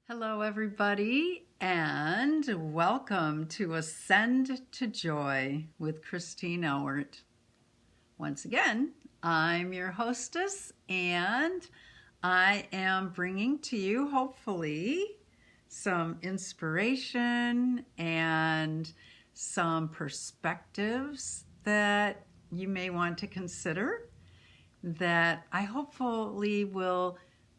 Hello, everybody, and welcome to Ascend to Joy with Christine Elwert. Once again, I'm your hostess, and I am bringing to you, hopefully, some inspiration and some perspectives that you may want to consider that I hopefully will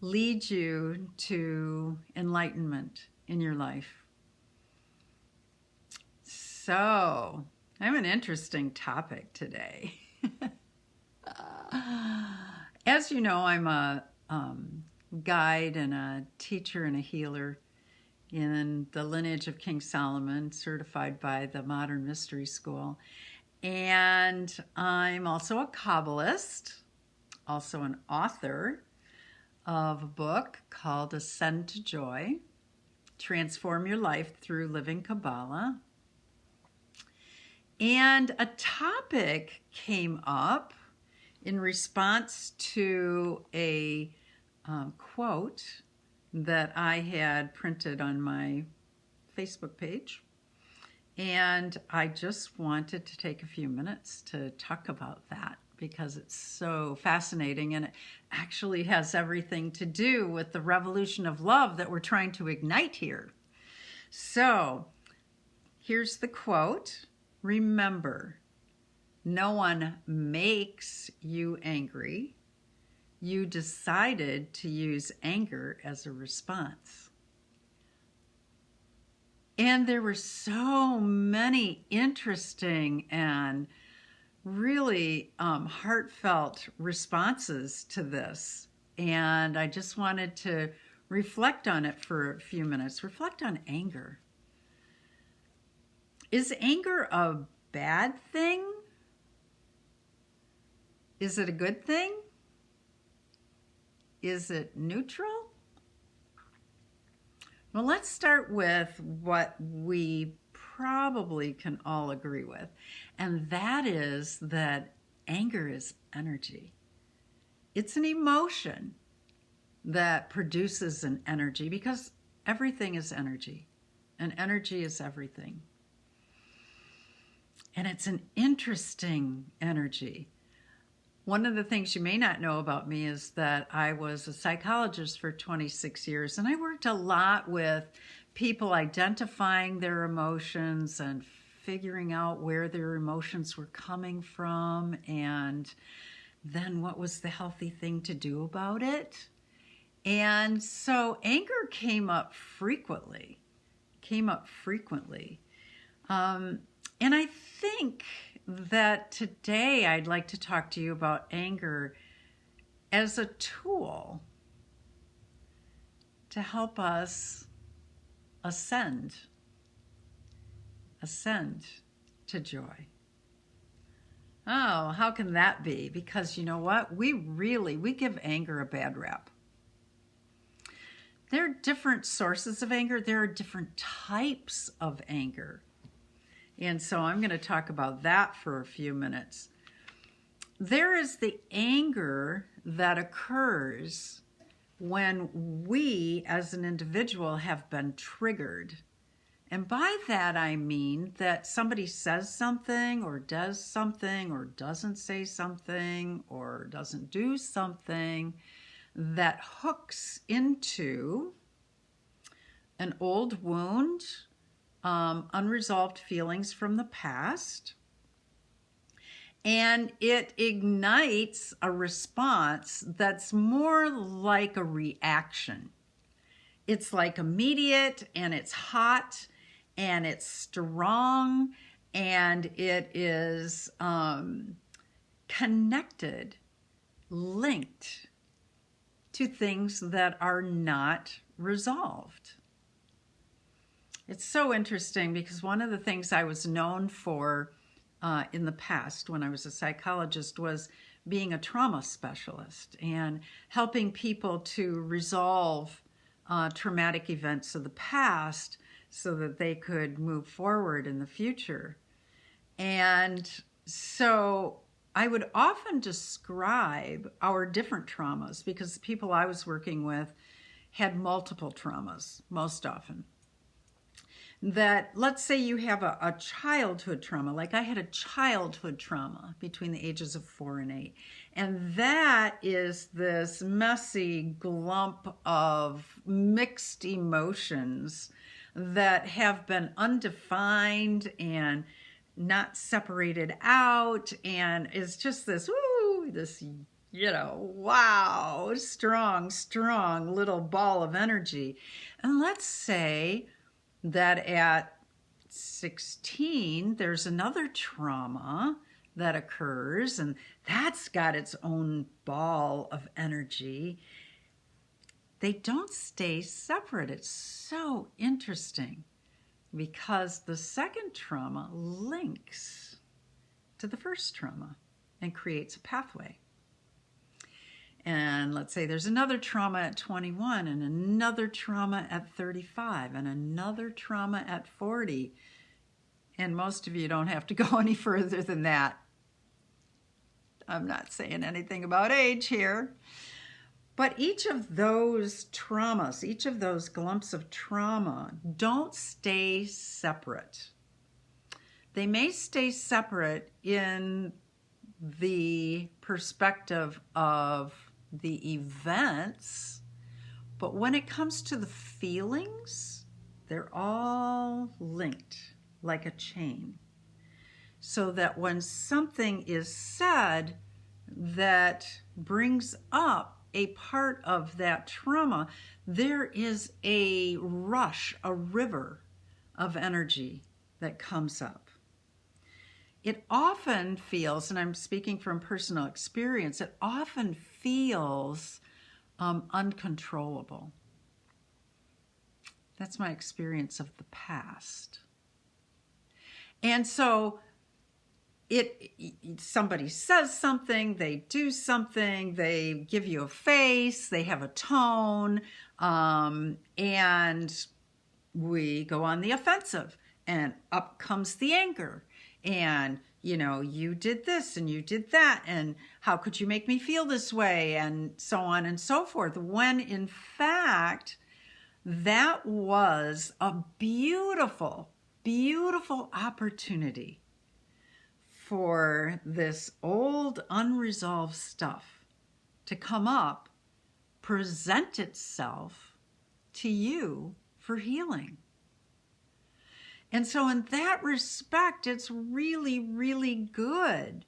lead you to enlightenment in your life. So, I have an interesting topic today. As you know, I'm a guide and a teacher and a healer in the lineage of King Solomon, certified by the Modern Mystery School. And I'm also a Kabbalist, also an author of a book called Ascend to Joy, Transform Your Life Through Living Kabbalah. And a topic came up in response to a quote that I had printed on my Facebook page. And I just wanted to take a few minutes to talk about that, because it's so fascinating and it actually has everything to do with the revolution of love that we're trying to ignite here. So here's the quote. Remember, no one makes you angry. You decided to use anger as a response. And there were so many interesting and really heartfelt responses to this. And I just wanted to reflect on it for a few minutes. Reflect on anger. Is anger a bad thing? Is it a good thing? Is it neutral? Well, let's start with what we probably can all agree with, and that is that anger is energy. It's an emotion that produces an energy, because everything is energy, and energy is everything. And it's an interesting energy. One of the things you may not know about me is that I was a psychologist for 26 years, and I worked a lot with people identifying their emotions and figuring out where their emotions were coming from, and then what was the healthy thing to do about it. And so anger came up frequently. And I think that today I'd like to talk to you about anger as a tool to help us ascend to joy. Oh, how can that be? Because you know what? We give anger a bad rap. There are different sources of anger. There are different types of anger. And so I'm going to talk about that for a few minutes. There is the anger that occurs when we as an individual have been triggered. And by that I mean that somebody says something or does something or doesn't say something or doesn't do something that hooks into an old wound, unresolved feelings from the past, and it ignites a response that's more like a reaction. It's like immediate, and it's hot, and it's strong, and it is connected, linked to things that are not resolved. It's so interesting, because one of the things I was known for in the past when I was a psychologist was being a trauma specialist and helping people to resolve traumatic events of the past so that they could move forward in the future. And so I would often describe our different traumas, because the people I was working with had multiple traumas, most often. That, let's say you have a childhood trauma, like I had a childhood trauma between the ages of 4 and 8. And that is this messy glump of mixed emotions that have been undefined and not separated out, and is just this, wow, strong little ball of energy. And let's say that at 16, there's another trauma that occurs, and that's got its own ball of energy. They don't stay separate. It's so interesting because the second trauma links to the first trauma and creates a pathway. And let's say there's another trauma at 21 and another trauma at 35 and another trauma at 40. And most of you don't have to go any further than that. I'm not saying anything about age here. But each of those traumas, each of those glumps of trauma don't stay separate. They may stay separate in the perspective of the events, but when it comes to the feelings, they're all linked like a chain. So that when something is said that brings up a part of that trauma, there is a rush, a river of energy that comes up. It often feels, and I'm speaking from personal experience, it often feels uncontrollable. That's my experience of the past. And so somebody says something, they do something, they give you a face, they have a tone, and we go on the offensive, and up comes the anger. And, you did this and you did that, and how could you make me feel this way, and so on and so forth. When in fact, that was a beautiful, beautiful opportunity for this old unresolved stuff to come up, present itself to you for healing. And so in that respect, it's really, really good.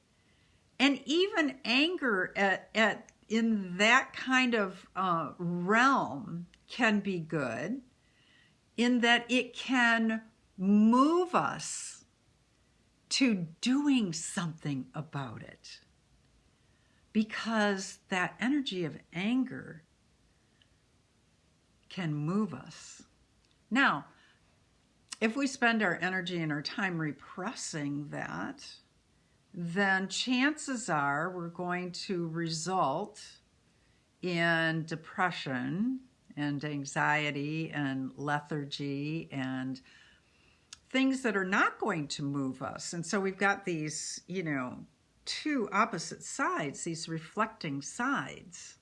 And even anger in that kind of realm can be good in that it can move us to doing something about it. Because that energy of anger can move us. Now, if we spend our energy and our time repressing that, then chances are we're going to result in depression and anxiety and lethargy and things that are not going to move us. And so we've got these, two opposite sides, these reflecting sides.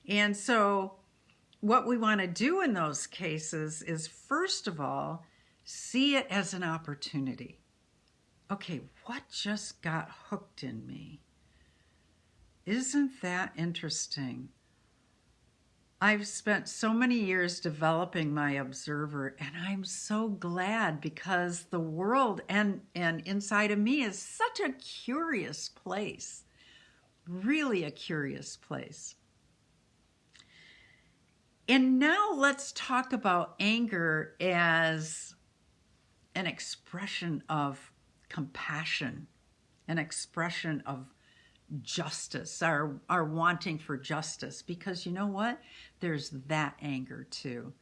And so what we want to do in those cases is, first of all, see it as an opportunity. Okay, what just got hooked in me? Isn't that interesting? I've spent so many years developing my observer, and I'm so glad because the world and inside of me is such a curious place, really a curious place. And now let's talk about anger as an expression of compassion, an expression of justice, our wanting for justice, because you know what? There's that anger too.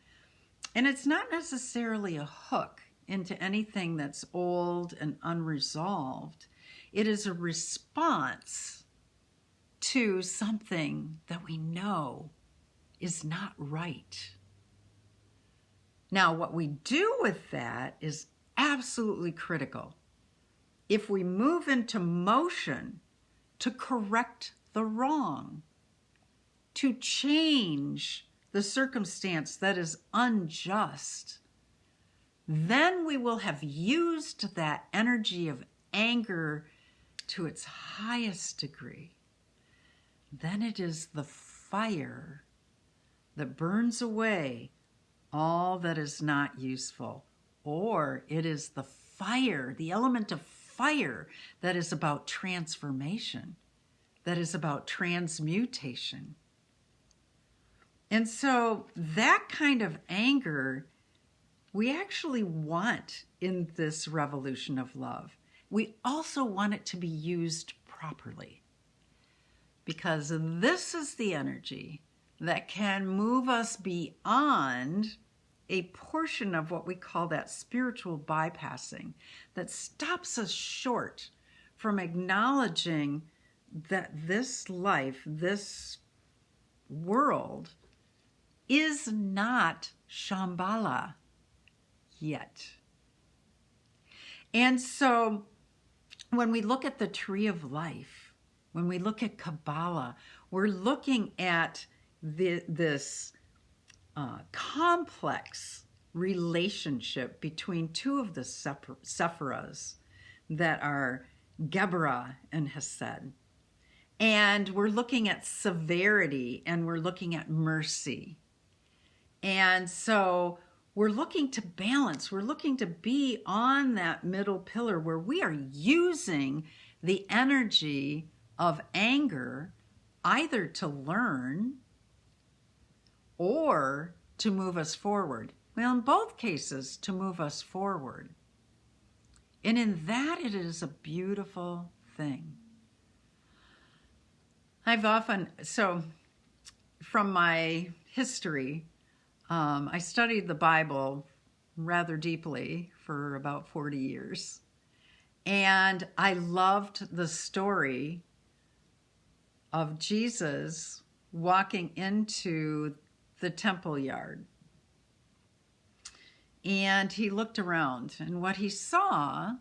And it's not necessarily a hook into anything that's old and unresolved. It is a response to something that we know is not right. Now, what we do with that is absolutely critical. If we move into motion to correct the wrong, to change the the circumstance that is unjust, then we will have used that energy of anger to its highest degree. Then it is the fire that burns away all that is not useful. Or it is the fire, the element of fire, that is about transformation, that is about transmutation. And so that kind of anger we actually want in this revolution of love. We also want it to be used properly, because this is the energy that can move us beyond a portion of what we call that spiritual bypassing, that stops us short from acknowledging that this life, this world, is not Shambhala yet. And so when we look at the tree of life, when we look at Kabbalah, we're looking at this complex relationship between two of the Sephiras that are Geburah and Hesed. And we're looking at severity and we're looking at mercy. And so we're looking to balance. We're looking to be on that middle pillar where we are using the energy of anger either to learn or to move us forward. Well, in both cases, to move us forward. And in that, it is a beautiful thing. So from my history, I studied the Bible rather deeply for about 40 years. And I loved the story of Jesus walking into the temple yard. And he looked around, and what he saw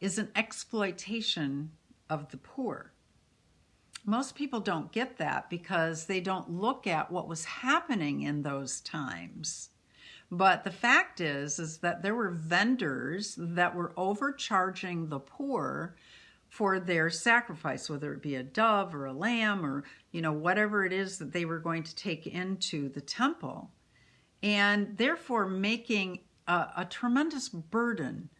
is an exploitation of the poor. Most people don't get that because they don't look at what was happening in those times. But the fact is that there were vendors that were overcharging the poor for their sacrifice, whether it be a dove or a lamb or, whatever it is that they were going to take into the temple. And therefore making a tremendous burden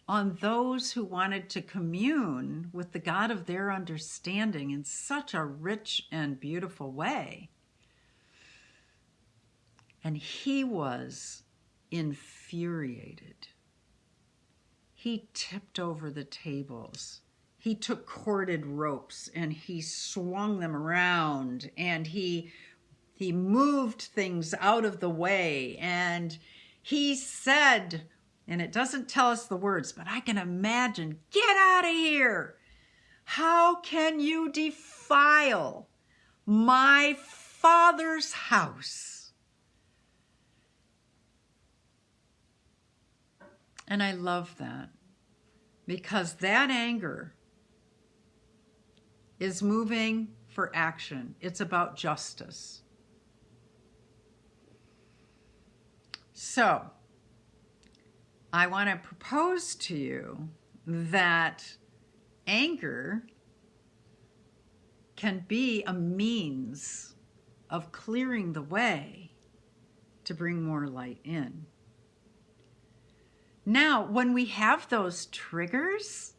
on those who wanted to commune with the God of their understanding in such a rich and beautiful way. And he was infuriated. He tipped over the tables. He took corded ropes and he swung them around, and he moved things out of the way, and he said, and it doesn't tell us the words, but I can imagine, "Get out of here! How can you defile my Father's house?" And I love that, because that anger is moving for action. It's about justice. So, I want to propose to you that anger can be a means of clearing the way to bring more light in. Now, when we have those triggers,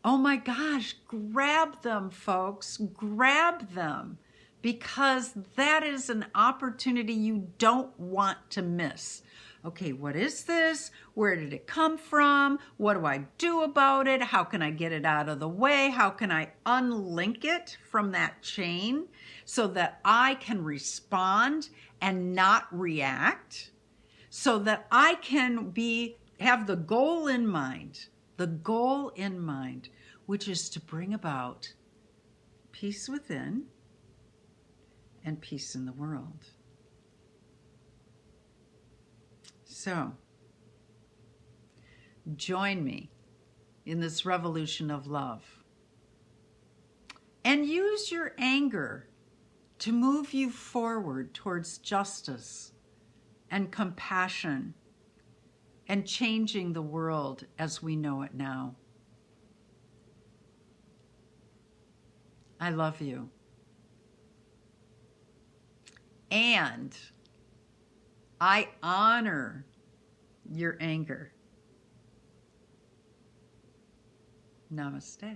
oh my gosh, grab them, folks, grab them, because that is an opportunity you don't want to miss. Okay, what is this? Where did it come from? What do I do about it? How can I get it out of the way? How can I unlink it from that chain so that I can respond and not react? So that I can have the goal in mind, which is to bring about peace within and peace in the world. So, join me in this revolution of love. And use your anger to move you forward towards justice and compassion and changing the world as we know it now. I love you. And I honor your anger. Namaste.